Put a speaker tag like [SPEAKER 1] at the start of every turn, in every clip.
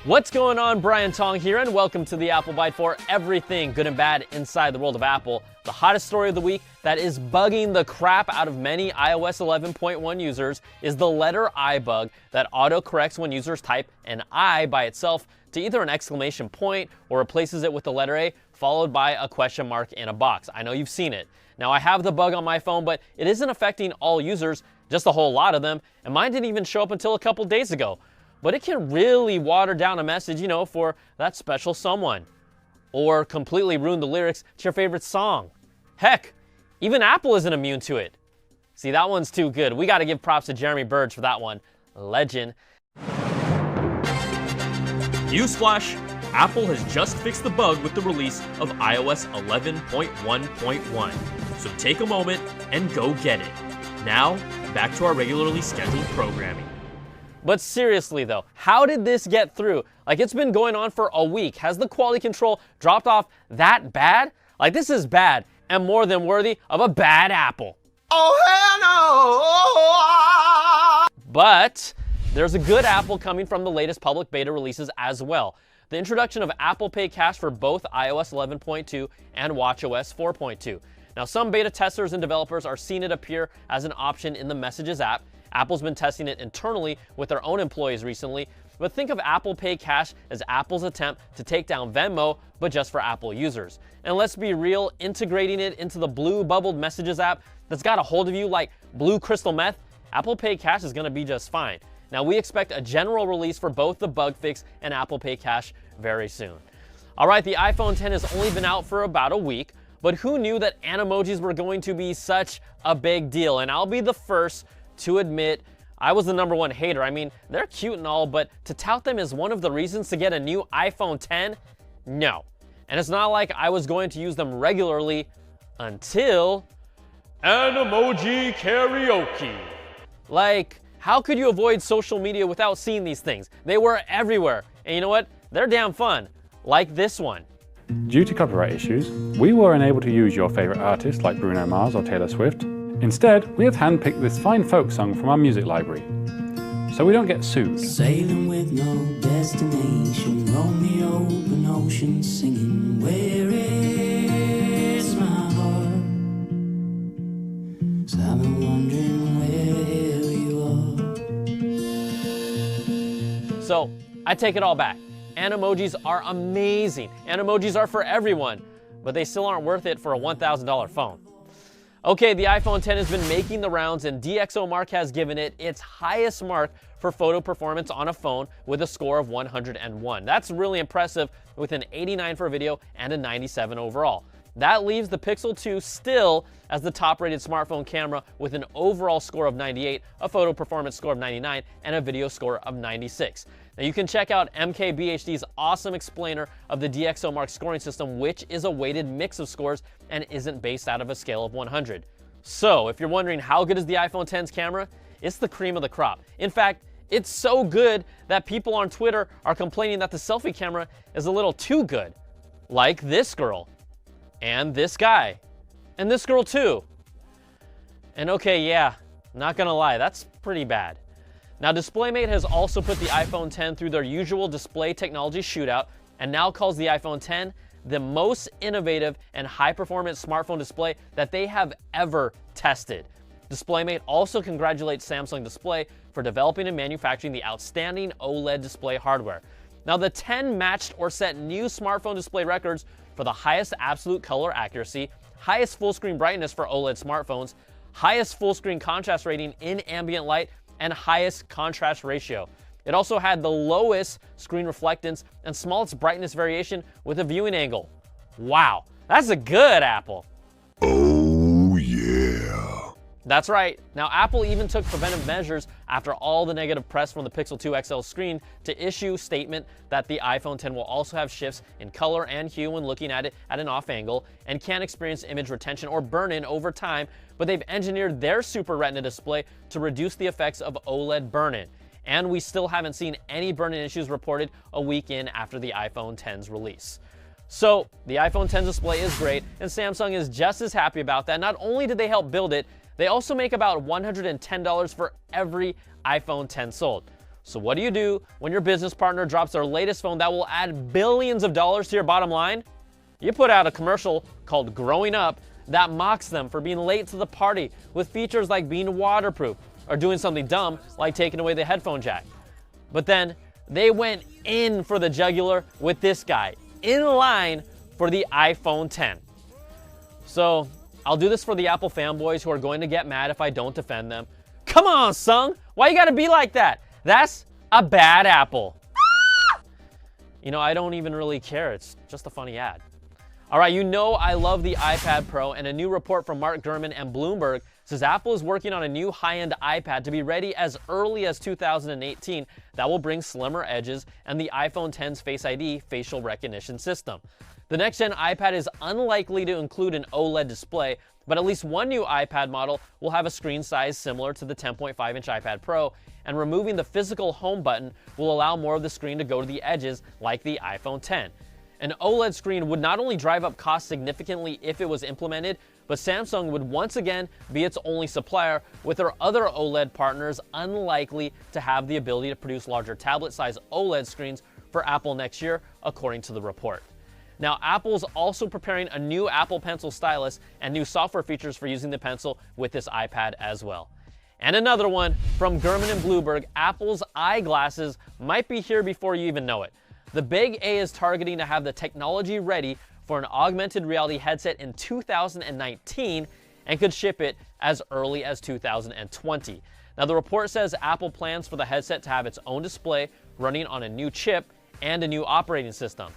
[SPEAKER 1] What's going on? Brian Tong here, and welcome to the Apple Byte for everything good and bad inside the world of Apple. The hottest story of the week that is bugging the crap out of many iOS 11.1 users is the letter I bug that autocorrects when users type an I by itself to either an exclamation point or replaces it with the letter A followed by a question mark in a box. I know you've seen it. Now, I have the bug on my phone, but it isn't affecting all users, just a whole lot of them, and mine didn't even show up until a couple days ago. But it can really water down a message, for that special someone. Or completely ruin the lyrics to your favorite song. Heck, even Apple isn't immune to it. See, that one's too good. We gotta give props to Jeremy Burge for that one. Legend.
[SPEAKER 2] Newsflash, Apple has just fixed the bug with the release of iOS 11.1.1. So take a moment and go get it. Now, back to our regularly scheduled programming.
[SPEAKER 1] But seriously though, how did this get through? It's been going on for a week. Has the quality control dropped off that bad? This is bad and more than worthy of a bad Apple.
[SPEAKER 3] Oh, hell no!
[SPEAKER 1] But there's a good Apple coming from the latest public beta releases as well. The introduction of Apple Pay Cash for both iOS 11.2 and watchOS 4.2. Now, some beta testers and developers are seeing it appear as an option in the Messages app. Apple's been testing it internally with their own employees recently, but think of Apple Pay Cash as Apple's attempt to take down Venmo, but just for Apple users. And let's be real, integrating it into the blue bubbled Messages app that's got a hold of you like blue crystal meth, Apple Pay Cash is going to be just fine. Now, we expect a general release for both the bug fix and Apple Pay Cash very soon. All right, the iPhone X has only been out for about a week, but who knew that Animojis were going to be such a big deal? And I'll be the first to admit I was the #1 hater. I mean, they're cute and all, but to tout them as one of the reasons to get a new iPhone X? No. And it's not like I was going to use them regularly until Animoji Karaoke. How could you avoid social media without seeing these things? They were everywhere. And you know what? They're damn fun. Like this one.
[SPEAKER 4] Due to copyright issues, we were unable to use your favorite artists like Bruno Mars or Taylor Swift. Instead, we have handpicked this fine folk song from our music library, so we don't get sued.
[SPEAKER 5] Sailing with no destination, roam the open ocean, singing, where is my heart? 'Cause I've been wondering where you are.
[SPEAKER 1] So, I take it all back. Animojis are amazing. Animojis are for everyone, but they still aren't worth it for a $1,000 phone. Okay, the iPhone X has been making the rounds, and DxOMark has given it its highest mark for photo performance on a phone with a score of 101. That's really impressive, with an 89 for video and a 97 overall. That leaves the Pixel 2 still as the top-rated smartphone camera with an overall score of 98, a photo performance score of 99, and a video score of 96. Now, you can check out MKBHD's awesome explainer of the DxOMark scoring system, which is a weighted mix of scores and isn't based out of a scale of 100. So, if you're wondering how good is the iPhone X's camera, it's the cream of the crop. In fact, it's so good that people on Twitter are complaining that the selfie camera is a little too good. Like this girl. And this guy. And this girl too. And okay, yeah, not gonna lie, that's pretty bad. Now, DisplayMate has also put the iPhone X through their usual display technology shootout and now calls the iPhone X the most innovative and high-performance smartphone display that they have ever tested. DisplayMate also congratulates Samsung Display for developing and manufacturing the outstanding OLED display hardware. Now, the X matched or set new smartphone display records for the highest absolute color accuracy, highest full-screen brightness for OLED smartphones, highest full-screen contrast rating in ambient light, and highest contrast ratio. It also had the lowest screen reflectance and smallest brightness variation with a viewing angle. Wow, that's a good Apple.
[SPEAKER 3] Oh, yeah.
[SPEAKER 1] That's right. Now, Apple even took preventive measures after all the negative press from the Pixel 2 XL screen to issue a statement that the iPhone X will also have shifts in color and hue when looking at it at an off angle and can experience image retention or burn-in over time, but they've engineered their Super Retina display to reduce the effects of OLED burn-in. And we still haven't seen any burn-in issues reported a week in after the iPhone X's release. So, the iPhone X display is great, and Samsung is just as happy about that. Not only did they help build it, they also make about $110 for every iPhone X sold. So what do when your business partner drops their latest phone that will add billions of dollars to your bottom line? You put out a commercial called Growing Up that mocks them for being late to the party with features like being waterproof or doing something dumb like taking away the headphone jack. But then they went in for the jugular with this guy, in line for the iPhone X. So I'll do this for the Apple fanboys who are going to get mad if I don't defend them. Come on, Sung, why you gotta be like that? That's a bad Apple. You know, I don't even really care, it's just a funny ad. All right, you know I love the iPad Pro, and a new report from Mark Gurman and Bloomberg says Apple is working on a new high-end iPad to be ready as early as 2018 that will bring slimmer edges and the iPhone X's Face ID facial recognition system. The next-gen iPad is unlikely to include an OLED display, but at least one new iPad model will have a screen size similar to the 10.5-inch iPad Pro, and removing the physical home button will allow more of the screen to go to the edges like the iPhone X. An OLED screen would not only drive up costs significantly if it was implemented, but Samsung would once again be its only supplier, with their other OLED partners unlikely to have the ability to produce larger tablet-sized OLED screens for Apple next year, according to the report. Now, Apple's also preparing a new Apple Pencil stylus and new software features for using the Pencil with this iPad as well. And another one from Gurman and Bloomberg, Apple's eyeglasses might be here before you even know it. The Big A is targeting to have the technology ready for an augmented reality headset in 2019 and could ship it as early as 2020. Now, the report says Apple plans for the headset to have its own display running on a new chip and a new operating system.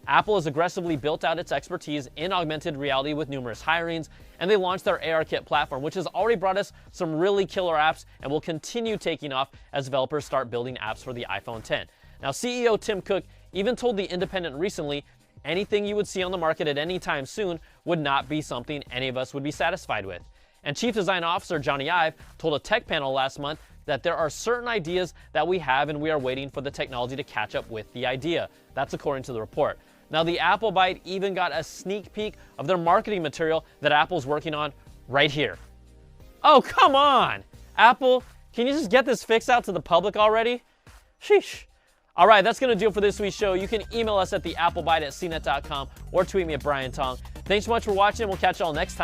[SPEAKER 1] Apple has aggressively built out its expertise in augmented reality with numerous hirings, and they launched their ARKit platform, which has already brought us some really killer apps and will continue taking off as developers start building apps for the iPhone X. Now, CEO Tim Cook even told The Independent recently, anything you would see on the market at any time soon would not be something any of us would be satisfied with. And Chief Design Officer Johnny Ive told a tech panel last month that there are certain ideas that we have and we are waiting for the technology to catch up with the idea. That's according to the report. Now, the Apple Byte even got a sneak peek of their marketing material that Apple's working on right here. Oh, come on! Apple, can you just get this fixed out to the public already? Sheesh. All right, that's going to do it for this week's show. You can email us at theapplebite@cnet.com or tweet me at Brian Tong. Thanks so much for watching. We'll catch y'all next time.